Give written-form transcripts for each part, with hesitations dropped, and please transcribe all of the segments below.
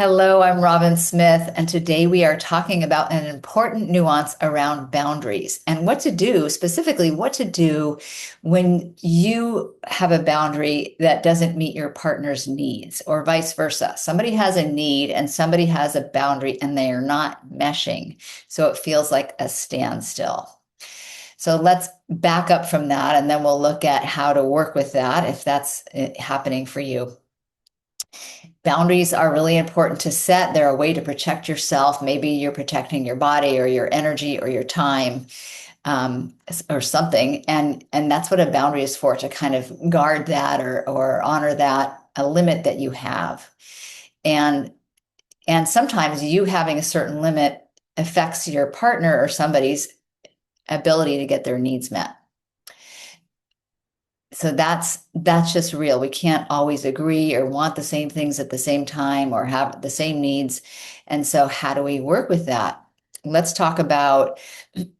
Hello, I'm Robin Smith, and today we are talking about an important nuance around boundaries and what to do, specifically what to do when you have a boundary that doesn't meet your partner's needs, or vice versa. Somebody has a need and somebody has a boundary and they are not meshing, so it feels like a standstill. So let's back up from that, and then we'll look at how to work with that if that's happening for you. Boundaries are really important to set. They're a way to protect yourself. Maybe you're protecting your body or your energy or your time, or something. And that's what a boundary is for, to kind of guard that or honor that, a limit that you have. And sometimes you having a certain limit affects your partner or somebody's ability to get their needs met. So that's just real. We can't always agree or want the same things at the same time or have the same needs. And so how do we work with that? Let's talk about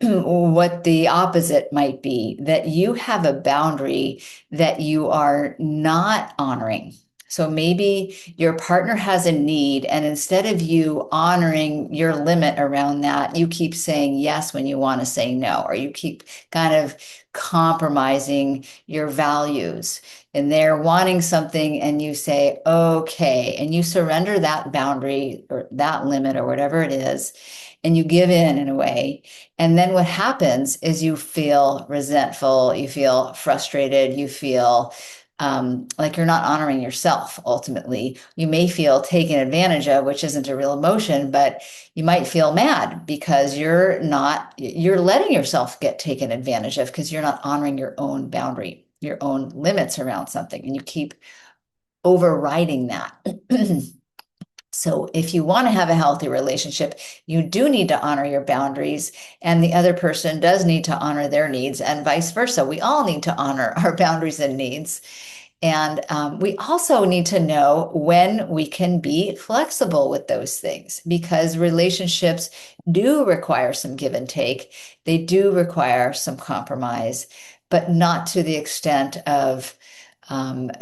what the opposite might be, that you have a boundary that you are not honoring. So maybe your partner has a need, and instead of you honoring your limit around that, you keep saying yes when you want to say no, or you keep kind of compromising your values, and they're wanting something and you say, okay, and you surrender that boundary or that limit or whatever it is, and you give in a way. And then what happens is you feel resentful, you feel frustrated, you feel like you're not honoring yourself. Ultimately, you may feel taken advantage of, which isn't a real emotion, but you might feel mad because you're letting yourself get taken advantage of because you're not honoring your own boundary, your own limits around something, and you keep overriding that. So if you want to have a healthy relationship, you do need to honor your boundaries, and the other person does need to honor their needs, and vice versa. We all need to honor our boundaries and needs. And we also need to know when we can be flexible with those things, because relationships do require some give and take. They do require some compromise, but not to the extent of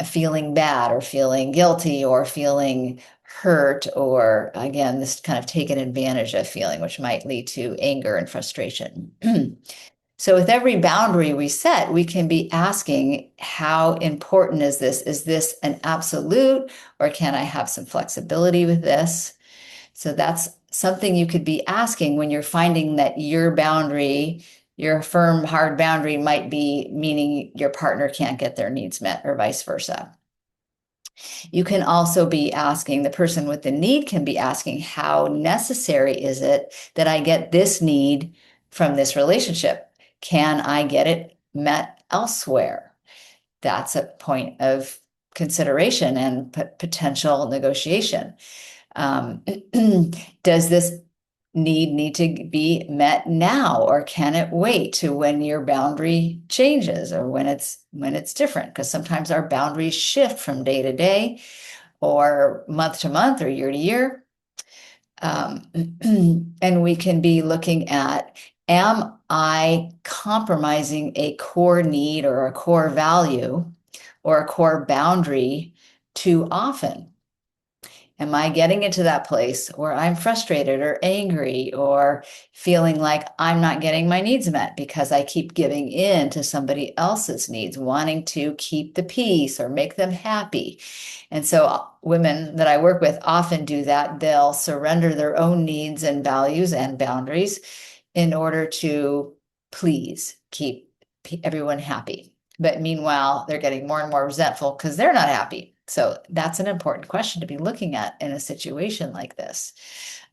feeling bad or feeling guilty or feeling hurt, or again, this kind of taken advantage of feeling, which might lead to anger and frustration. So with every boundary we set, we can be asking, how important is this? Is this an absolute, or can I have some flexibility with this? So that's something you could be asking when you're finding that your boundary, your firm, hard boundary, might be meaning your partner can't get their needs met, or vice versa. You can also be asking, the person with the need can be asking, how necessary is it that I get this need from this relationship? Can I get it met elsewhere? That's a point of consideration and potential negotiation. Does this need to be met now, or can it wait to when your boundary changes, or when it's different? Because sometimes our boundaries shift from day to day, or month to month, or year to year. And we can be looking at, am I compromising a core need or a core value or a core boundary too often? Am I getting into that place where I'm frustrated or angry or feeling like I'm not getting my needs met because I keep giving in to somebody else's needs, wanting to keep the peace or make them happy? And so women that I work with often do that. They'll surrender their own needs and values and boundaries in order to please keep everyone happy. But meanwhile, they're getting more and more resentful because they're not happy. So that's an important question to be looking at in a situation like this.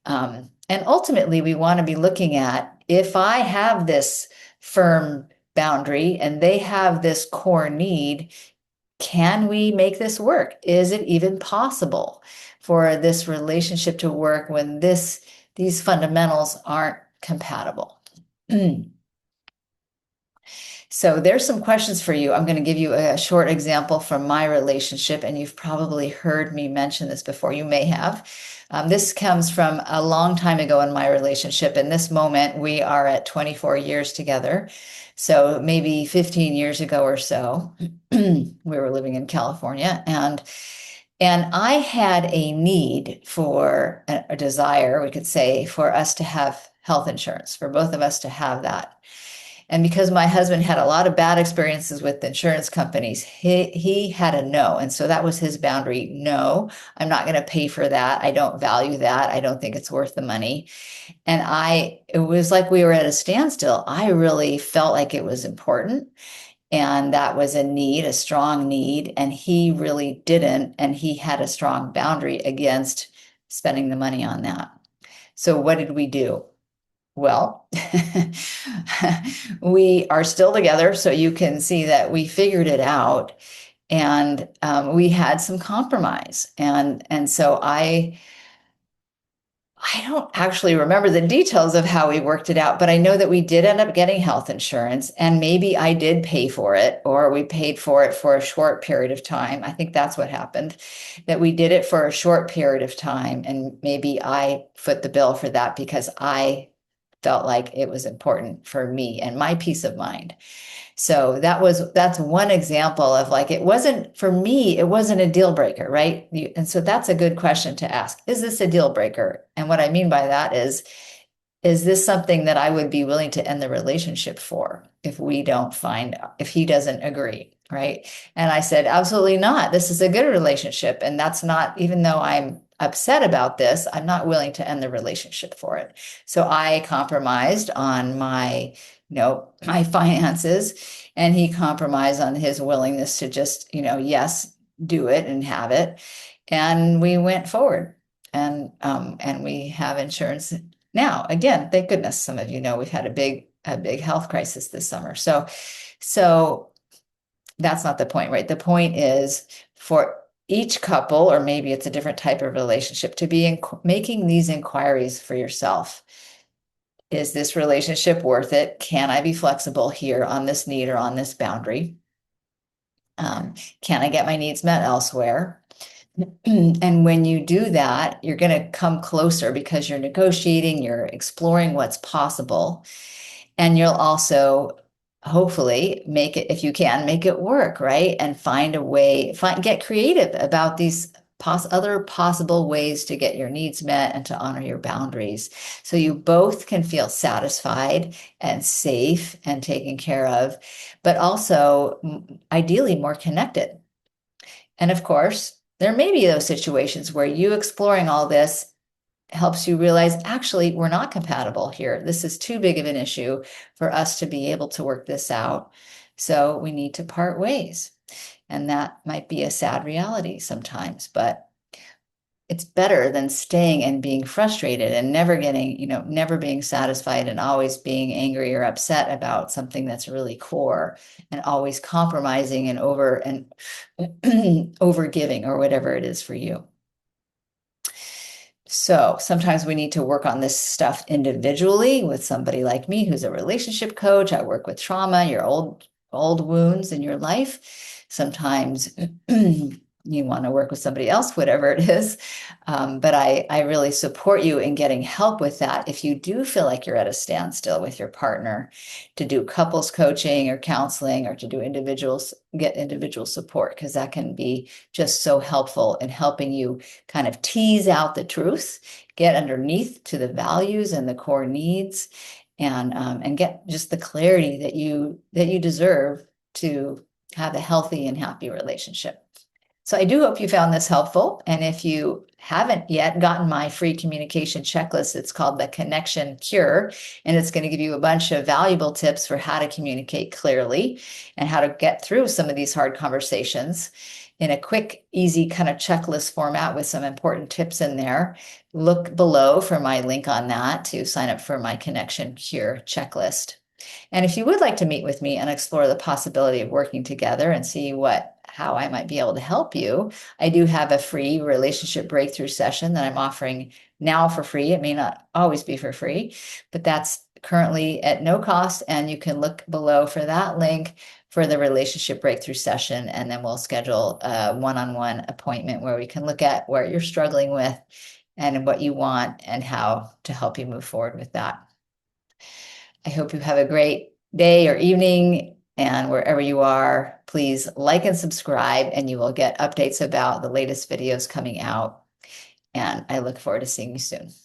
And ultimately, we want to be looking at, if I have this firm boundary and they have this core need, can we make this work? Is it even possible for this relationship to work when these fundamentals aren't compatible? So there's some questions for you. I'm going to give you a short example from my relationship, and you've probably heard me mention this before. You may have. This comes from a long time ago in my relationship. In this moment, we are at 24 years together. So maybe 15 years ago or so, we were living in California, and And I had a need for a desire, we could say, for us to have health insurance, for both of us to have that. And because my husband had a lot of bad experiences with insurance companies, he had a no. And so that was his boundary. No, I'm not going to pay for that. I don't value that. I don't think it's worth the money. And it was like we were at a standstill. I really felt like it was important. And that was a need, a strong need. And he really didn't. And he had a strong boundary against spending the money on that. So what did we do? Well, we are still together, so you can see that we figured it out, and we had some compromise, and so I don't actually remember the details of how we worked it out, but I know that we did end up getting health insurance, and maybe I did pay for it, or we paid for it for a short period of time. I think that's what happened, that we did it for a short period of time, and maybe I foot the bill for that because I felt like it was important for me and my peace of mind. So that's one example of like, it wasn't for me, it wasn't a deal breaker, right? And so that's a good question to ask. Is this a deal breaker? And what I mean by that is this something that I would be willing to end the relationship for if if he doesn't agree, right? And I said, absolutely not. This is a good relationship. And that's not, even though I'm upset about this, I'm not willing to end the relationship for it. So I compromised on my finances, and he compromised on his willingness to just, yes, do it and have it. And we went forward, and we have insurance now. Again, thank goodness. Some of you know we've had a big health crisis this summer. So that's not the point, right? The point is for each couple, or maybe it's a different type of relationship, to be making these inquiries for yourself. Is this relationship worth it? Can I be flexible here on this need or on this boundary? Can I get my needs met elsewhere? And when you do that, you're going to come closer because you're negotiating, you're exploring what's possible. And you'll also hopefully make it, if you can, make it work, right? And find a way, get creative about these other possible ways to get your needs met and to honor your boundaries. So you both can feel satisfied and safe and taken care of, but also ideally more connected. And of course, there may be those situations where you exploring all this helps you realize, actually, we're not compatible here. This is too big of an issue for us to be able to work this out. So we need to part ways. And that might be a sad reality sometimes, but it's better than staying and being frustrated and never never being satisfied and always being angry or upset about something that's really core, and always compromising and over giving or whatever it is for you. So sometimes we need to work on this stuff individually with somebody like me, who's a relationship coach. I work with trauma, your old wounds in your life. Sometimes you want to work with somebody else, whatever it is. But I really support you in getting help with that. If you do feel like you're at a standstill with your partner, to do couples coaching or counseling, or to do get individual support, because that can be just so helpful in helping you kind of tease out the truth, get underneath to the values and the core needs, and get just the clarity that you deserve to have a healthy and happy relationship. So I do hope you found this helpful. And if you haven't yet gotten my free communication checklist, it's called the Connection Cure, and it's going to give you a bunch of valuable tips for how to communicate clearly and how to get through some of these hard conversations in a quick, easy kind of checklist format with some important tips in there. Look below for my link on that to sign up for my Connection Cure checklist. And if you would like to meet with me and explore the possibility of working together and see how I might be able to help you, I do have a free relationship breakthrough session that I'm offering now for free. It may not always be for free, but that's currently at no cost. And you can look below for that link for the relationship breakthrough session. And then we'll schedule a one-on-one appointment where we can look at where you're struggling with and what you want and how to help you move forward with that. I hope you have a great day or evening, and wherever you are, Please like and subscribe, and you will get updates about the latest videos coming out. And I look forward to seeing you soon.